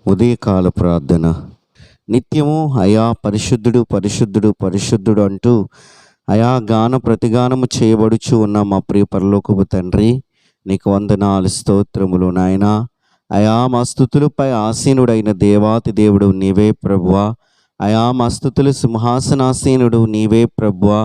ఉదయకాల ప్రార్థన. నిత్యము అయా పరిశుద్ధుడు పరిశుద్ధుడు పరిశుద్ధుడు అంటూ అయా గాన ప్రతిగానము చేయబడుచు ఉన్న మా ప్రియ పరలోకపు తండ్రి, నీకు వందనాలు స్తోత్రములు నాయనా. అయా మా స్తుతులపై ఆసీనుడైన దేవాతి దేవుడు నీవే ప్రభువా. అయా మా స్తుతులు సింహాసనాసీనుడు నీవే ప్రభువా.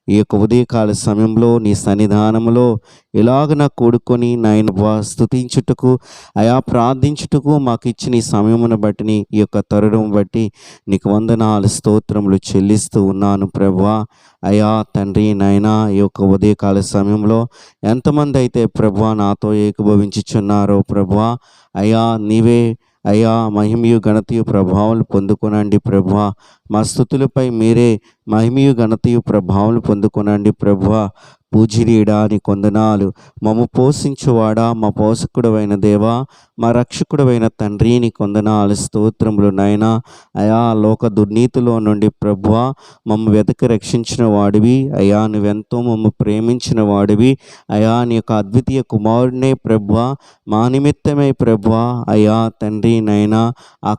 ఈ యొక్క ఉదయకాల సమయంలో నీ సన్నిధానంలో ఇలాగన కూడుకొని నాయన స్తుతించుటకు అయా ప్రార్థించుటకు మాకు ఇచ్చిన ఈ సమయమును బట్టి ఈ యొక్క తరుణం బట్టి నీకు వందనాలు స్తోత్రములు చెల్లిస్తూ ఉన్నాను ప్రభువా. అయా తండ్రి నాయనా, ఈ యొక్క ఉదయకాల సమయంలో ఎంతమంది అయితే ప్రభువా నాతో ఏకీభవించుచున్నారో ప్రభువా, అయా నీవే అయ్యా మహిమయు ఘనతయు ప్రభావాలు పొందుకొనండి ప్రభువా. మా స్తుతులపై మీరే మహిమయు ఘనతయు ప్రభావాలు పొందుకొనండి ప్రభువా. పూజిరీడా నీ కొందనాలు. మమ్ము పోషించువాడా, మా పోషకుడవైన దేవా, మా రక్షకుడవైన తండ్రి నీ కొందనాలు స్తోత్రములు నాయనా. అయా లోక దుర్నీతిలో నుండి ప్రభువా మమ్ము వెతకి రక్షించిన వాడివి అయా. నువ్వెంతో మమ్ము ప్రేమించిన వాడివి అయా. నీ యొక్క అద్వితీయ కుమారుడినే ప్రభువా మా నిమిత్తమై ప్రభువా అయా తండ్రి నైనా ఆ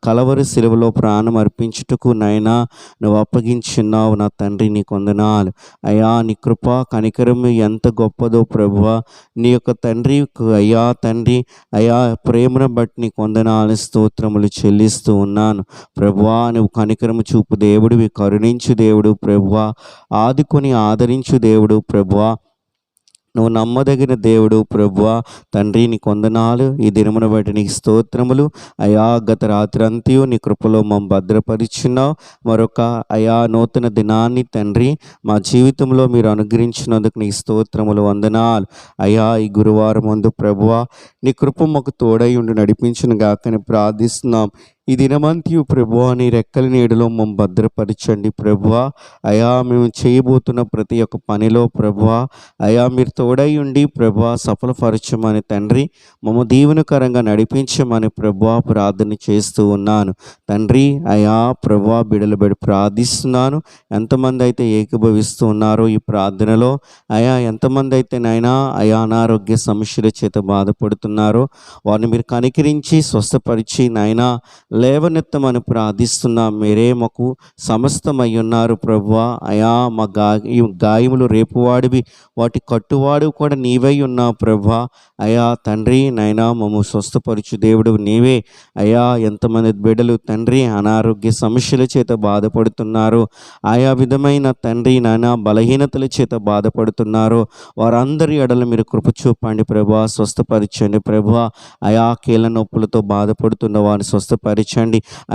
కలవరి శిలువలో ప్రాణం అర్పించుటకు నైనా నువ్వు అప్పగించున్నావు నా తండ్రి నీ కొందనాలు అయా. నీ కృప కనికరము ఎంత గొప్పదో ప్రభువా. నీ యొక్క తండ్రి అయ్యా తండ్రి అయా ప్రేమను బట్టి నీ కొందనాలు స్తోత్రములు చెల్లిస్తూ ఉన్నాను ప్రభువా. నువ్వు కనికరము చూపు దేవుడివి, కరుణించు దేవుడు ప్రభువా, ఆదుకొని ఆదరించు దేవుడు ప్రభువా. నువ్వు నమ్మదగిన దేవుడు ప్రభువా తండ్రి నీ కొందనాలు. ఈ దినమును బట్టి నీకు స్తోత్రములు అయా. గత రాత్రి అంతయు నీ కృపలో మమ్మ భద్రపరిచున్నావు. మరొక అయా నూతన దినాన్ని తండ్రి మా జీవితంలో మీరు అనుగ్రహించినందుకు నీకు స్తోత్రములు వందనాలు అయా. ఈ గురువారం ముందు ప్రభువా నీ కృప మాకు తోడై ఉండి నడిపించును గాకని ప్రార్థిస్తున్నాం. ఈ దినమంతియు ప్రభువా నీ రెక్కల నీడలో మమ్మ భద్రపరచండి ప్రభువా. అయా మేము చేయబోతున్న ప్రతి ఒక్క పనిలో ప్రభువా అయా మీరు తోడై ఉండి ప్రభువా సఫలపరచమని తండ్రి మమ్మ దీవెనకరంగా నడిపించమని ప్రభువా ప్రార్థన చేస్తూ ఉన్నాను తండ్రి. అయా ప్రభువా బిడలు బడి ప్రార్థిస్తున్నాను. ఎంతమంది అయితే ఏకీభవిస్తూ ఉన్నారో ఈ ప్రార్థనలో అయా, ఎంతమంది అయితే నాయనా అయా అనారోగ్య సమస్యల చేత బాధపడుతున్నారో వారిని మీరు కనికరించి స్వస్థపరిచి నాయనా లేవనెత్తమని ప్రార్థిస్తున్నాం. మీరే మాకు సమస్తమై ఉన్నారు ప్రభువా అయా. మా గాయములు రేపువాడివి, వాటి కట్టువాడు కూడా నీవై ఉన్నావు ప్రభువా అయా తండ్రి నైనా మమ్ము స్వస్థపరచు దేవుడు నీవే అయా. ఎంతమంది బిడ్డలు తండ్రి అనారోగ్య సమస్యల చేత బాధపడుతున్నారు, ఆయా విధమైన తండ్రి నాయనా బలహీనతల చేత బాధపడుతున్నారు, వారందరి ఎడల మీరు కృప చూపండి ప్రభువా, స్వస్థపరచండి ప్రభువా. అయా కీళ్ళ నొప్పులతో బాధపడుతున్న వారిని స్వస్థపరచండి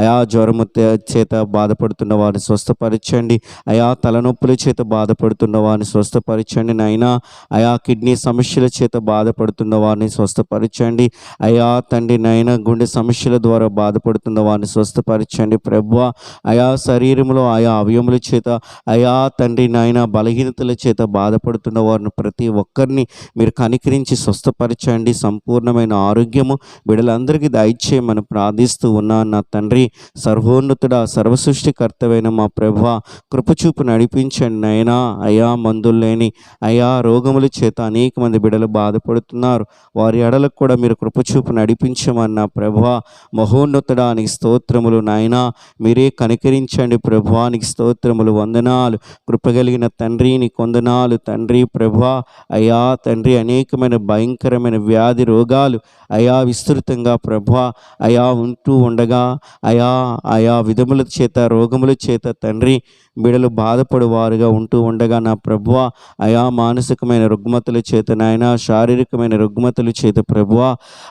అయా. జ్వరము చేత బాధపడుతున్న వారిని స్వస్థపరచండి అయా. తలనొప్పుల చేత బాధపడుతున్న వారిని స్వస్థపరచండి నాయనా. అయా కిడ్నీ సమస్యల చేత బాధపడుతున్న వారిని స్వస్థపరచండి అయా తండ్రి నాయన. గుండె సమస్యల ద్వారా బాధపడుతున్న వారిని స్వస్థపరచండి ప్రభువా అయా. శరీరంలో ఆయా అవయముల చేత అయా తండ్రి నాయన బలహీనతల చేత బాధపడుతున్న వారిని ప్రతి ఒక్కరిని మీరు కనికరించి స్వస్థపరచండి. సంపూర్ణమైన ఆరోగ్యము బిడ్డలందరికీ దయచేయమని ప్రార్థిస్తూ ఉన్నాను నా తండ్రి. సర్వోన్నతుడా సర్వసృష్టికర్తవైన మా ప్రభువా కృపచూపు నడిపించండి నాయనా. అయా మందులు లేని అయా రోగముల చేత అనేక మంది బిడ్డలు బాధపడుతున్నారు, వారి ఎడలకు కూడా మీరు కృపచూపు నడిపించమన్న ప్రభువా. మహోన్నతుడానికి స్తోత్రములు నాయనా. మీరే కనికరించండి ప్రభువానికి స్తోత్రములు వందనాలు. కృపగలిగిన తండ్రి నీ కొందనాలు తండ్రి ప్రభువా అయా తండ్రి. అనేకమైన భయంకరమైన వ్యాధి రోగాలు అయా విస్తృతంగా ప్రభువా అయా ఉంటూ ఉండగా అయా ఆయా విధముల చేత రోగముల చేత తండ్రి బిడలు బాధపడువారుగా ఉంటూ ఉండగా నా ప్రభువా అయా మానసికమైన రుగ్మతల చేత నాయన, శారీరకమైన రుగ్మతల చేత ప్రభువా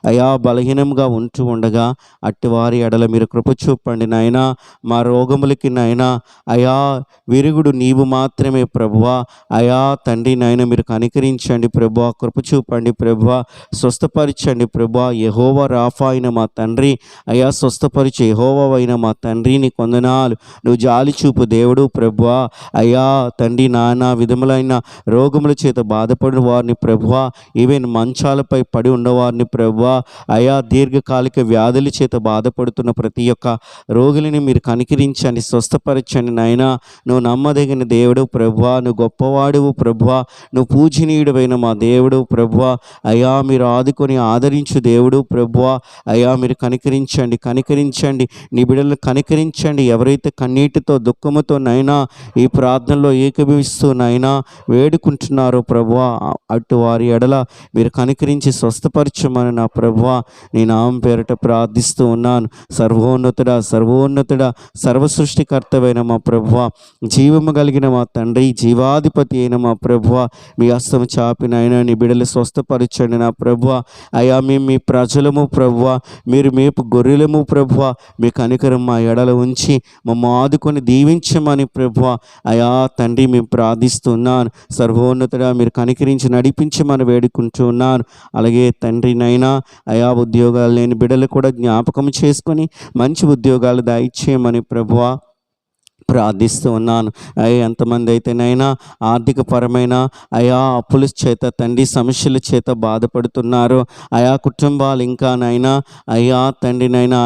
అయా బలహీనంగా ఉంటూ ఉండగా అట్టివారి ఎడల మీరు కృప చూపండి నాయన. మా రోగములకి నాయన అయా విరుగుడు నీవు మాత్రమే ప్రభువా అయా తండ్రి నాయన. మీరు కనికరించండి ప్రభువా, కృప చూపండి ప్రభువా, స్వస్థపరచండి ప్రభువా. యెహోవా రాఫా అయిన మా తండ్రి అయా స్వస్థ స్వస్థపరిచే యెహోవావైన మా తండ్రి నీ కొందనాలు. నువ్వు జాలి చూపు దేవుడు ప్రభువా. అయ్యా తండ్రి నానా విధములైన రోగముల చేత బాధపడిన వారిని ప్రభువా, ఈవెన్ మంచాలపై పడి ఉన్నవారిని ప్రభువా, అయా దీర్ఘకాలిక వ్యాధుల చేత బాధపడుతున్న ప్రతి ఒక్క రోగులని మీరు కనికరించండి, స్వస్థపరచండి నాయనా. నువ్వు నమ్మదగిన దేవుడు ప్రభువా, నువ్వు గొప్పవాడువు ప్రభువా, నువ్వు పూజనీయుడైన మా దేవుడు ప్రభువా. అయ్యా మీరు ఆదుకొని ఆదరించు దేవుడు ప్రభువా. అయ్యా మీరు కనికరించండి, కనికరించండి, నీ బిడ్డలను కనికరించండి. ఎవరైతే కన్నీటితో దుఃఖముతో నైనా ఈ ప్రార్థనలో ఏకీభవిస్తూ నైనా వేడుకుంటున్నారో ప్రభువా, అటు వారి ఎడల మీరు కనికరించి స్వస్థపరచమని నా ప్రభువా నీ నామం పేరట ప్రార్థిస్తూ ఉన్నాను. సర్వోన్నతుడా, సర్వోన్నతుడా, సర్వసృష్టికర్తవైన మా ప్రభువా, జీవము కలిగిన మా తండ్రి, జీవాధిపతి అయిన మా ప్రభువా, మీ హస్తము చాపిన అయినా నీ బిడ్డలు స్వస్థపరచండి నా ప్రభువా. అయ్యా మేము మీ ప్రజలము ప్రభువా, మీరు మేపు గొర్రెలము ప్రభువా, మీ కనికరం మా ఎడల ఉంచి మమ్మ ఆదుకొని దీవించమని ప్రభువా అయా తండ్రి మేము ప్రార్థిస్తున్నాను. సర్వోన్నతుడా మీరు కనికరించి నడిపించమని వేడుకుంటున్నాను. అలాగే తండ్రి నైనా అయా ఉద్యోగాలు లేని బిడ్డలు కూడా జ్ఞాపకం చేసుకొని మంచి ఉద్యోగాలు దయచేయమని ప్రభువా ప్రార్థిస్తూ ఉన్నాను. అయ్యా ఎంతమంది అయితేనైనా ఆర్థికపరమైన అయా అప్పుల చేత తండ్రి సమస్యల చేత బాధపడుతున్నారు, ఆయా కుటుంబాలు ఇంకానైనా అయ్యా తండ్రినైనా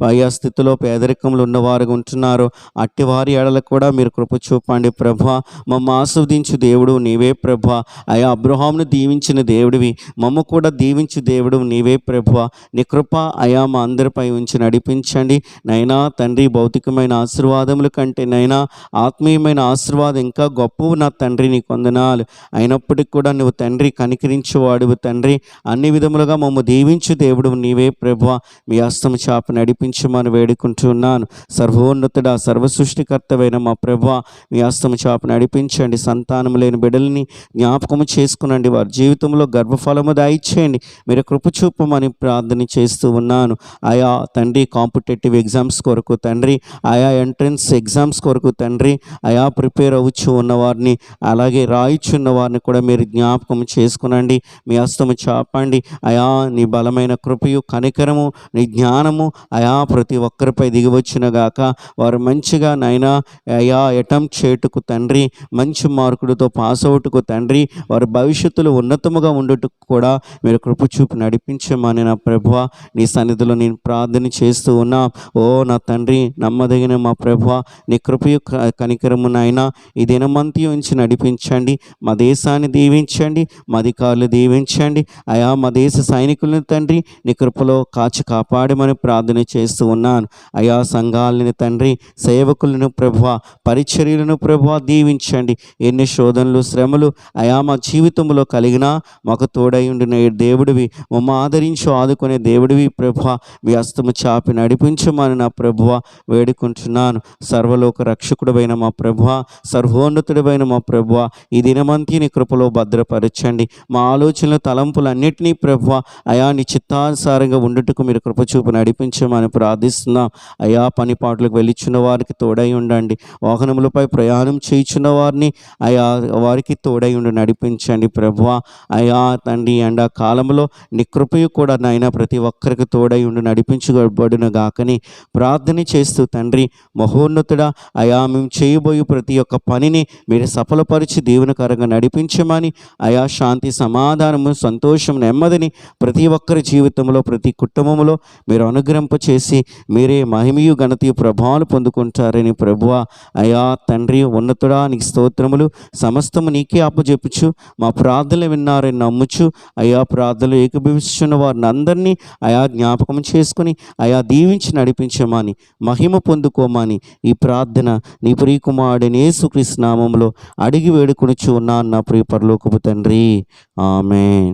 ఆయా స్థితిలో పేదరికంలో ఉన్నవారుగా ఉంటున్నారు. అట్టి వారి ఎడల కూడా మీరు కృప చూపండి ప్రభా. మమ్మ ఆస్వాదించు దేవుడు నీవే ప్రభా. అయా అబ్రహామును దీవించిన దేవుడివి, మమ్మ కూడా దీవించు దేవుడు నీవే ప్రభా. నీ కృప అయా మా అందరిపై ఉంచి నడిపించండి నైనా తండ్రి. భౌతికమైన ఆశీర్వాదముల కంటే నైనా ఆత్మీయమైన ఆశీర్వాదం ఇంకా గొప్పవు నా తండ్రి, నీ కొందనాలు. అయినప్పటికీ కూడా నువ్వు తండ్రి కనికరించేవాడువు తండ్రి. అన్ని విధములుగా మమ్మ దీవించు దేవుడు నీవే ప్రభువా. మీ హస్తము చాప నడిపించమని వేడుకుంటున్నాను. సర్వోన్నతుడా, సర్వసృష్టికర్తవైన మా ప్రభువా, మీ హస్తము చాప నడిపించండి. సంతానం లేని బిడ్డలని జ్ఞాపకము చేసుకునండి, వారి జీవితంలో గర్భఫలము దయచేయండి, మీరు కృప చూపమని ప్రార్థన చేస్తూ ఉన్నాను. ఆయా తండ్రి కాంపిటేటివ్ ఎగ్జామ్స్ కొరకు తండ్రి, ఆయా ఎంట్రన్స్ ఎగ్జామ్స్ కొరకు తండ్రి, అయా ప్రిపేర్ అవ్వచ్చు ఉన్నవారిని అలాగే రాయిచున్న వారిని కూడా మీరు జ్ఞాపకం చేసుకునండి. మీ హస్తము చాపండి అయా. నీ బలమైన కృపయు కనికరము నీ జ్ఞానము అయా ప్రతి ఒక్కరిపై దిగివచ్చిన గాక. వారు మంచిగా నైనా అయా అటెంప్ట్ చేయుటకు తండ్రి, మంచి మార్కులతో పాస్ అవుటకు తండ్రి, వారి భవిష్యత్తులో ఉన్నతముగా ఉండుటకు కూడా మీరు కృప చూపి నడిపించమని నా ప్రభువా నీ సన్నిధిలో నేను ప్రార్థన చేస్తూ ఉన్నా. ఓ నా తండ్రి నమ్మదగిన మా ప్రభువా, నీ కృపయు కనికరము నాయనా ఈ దినమంతి ఉంచి నడిపించండి. మా దేశాన్ని దీవించండి, మా అధికారులు దీవించండి అయా. మా దేశ సైనికులను తండ్రి నీ కృపలో కాచి కాపాడమని ప్రార్థన చేస్తూ ఉన్నాను. అయా సంఘాలని తండ్రి, సేవకులను ప్రభువా, పరిచర్యలను ప్రభువా దీవించండి. ఎన్ని శోధనలు శ్రమలు అయా మా జీవితంలో కలిగినా మాకు తోడై ఉండిన దేవుడివి, మమ్మ ఆదరించు ఆదుకునే దేవుడివి ప్రభువా. మీ హస్తము చాపి నడిపించమని నా ప్రభువా వేడుకుంటున్నాను. సర్వలోక రక్షకుడైన మా ప్రభువా, సర్వోన్నతుడైన మా ప్రభువా, ఈ దినమంతి నీ కృపలో భద్రపరచండి. మా ఆలోచనలు తలంపులన్నింటినీ ప్రభువా అయా నీ చిత్తానుసారంగా ఉండుటకు మీరు కృప చూపి నడిపించమని ప్రార్థిస్తున్నాం. అయా పని పాటలకు వెళ్ళిచున్న వారికి తోడై ఉండండి, వాహనములపై ప్రయాణం చేయుచున్న వారిని అయా వారికి తోడై ఉండి నడిపించండి ప్రభువా. అయా తండ్రి ఎండాకాలంలో నీ కృపయు కూడా నాయన ప్రతి ఒక్కరికి తోడై ఉండి నడిపించబడును గాకని ప్రార్థన చేస్తూ తండ్రి మహోన్నతుడా అయా మేము చేయబోయే ప్రతి ఒక్క పనిని మీరు సఫలపరిచి దీవెనకరంగా నడిపించమని అయా శాంతి సమాధానము సంతోషం నెమ్మదిని ప్రతి ఒక్కరి జీవితంలో ప్రతి కుటుంబంలో మీరు అనుగ్రహింపచేసి మీరే మహిమయు ఘనతయు ప్రభావాలు పొందుకుంటారని ప్రభువా అయా తండ్రి ఉన్నతుడా నీకు స్తోత్రములు. సమస్తము నీకే అప్పజెప్పుచు మా ప్రార్థనలు విన్నారని నమ్ముచు అయా ప్రార్థనలు ఏకీభవిస్తున్న వారిని అందరినీ అయా జ్ఞాపకం చేసుకుని అయా దీవించి నడిపించమని మహిమ పొందుకోమని ఈ ప్రార్థన నీ ప్రియకుమారుడైన యేసుక్రీస్తు నామములో అడిగి వేడుకొనుచు ఉన్నాను నా ప్రియ పరలోకపు తండ్రి. ఆమేన్.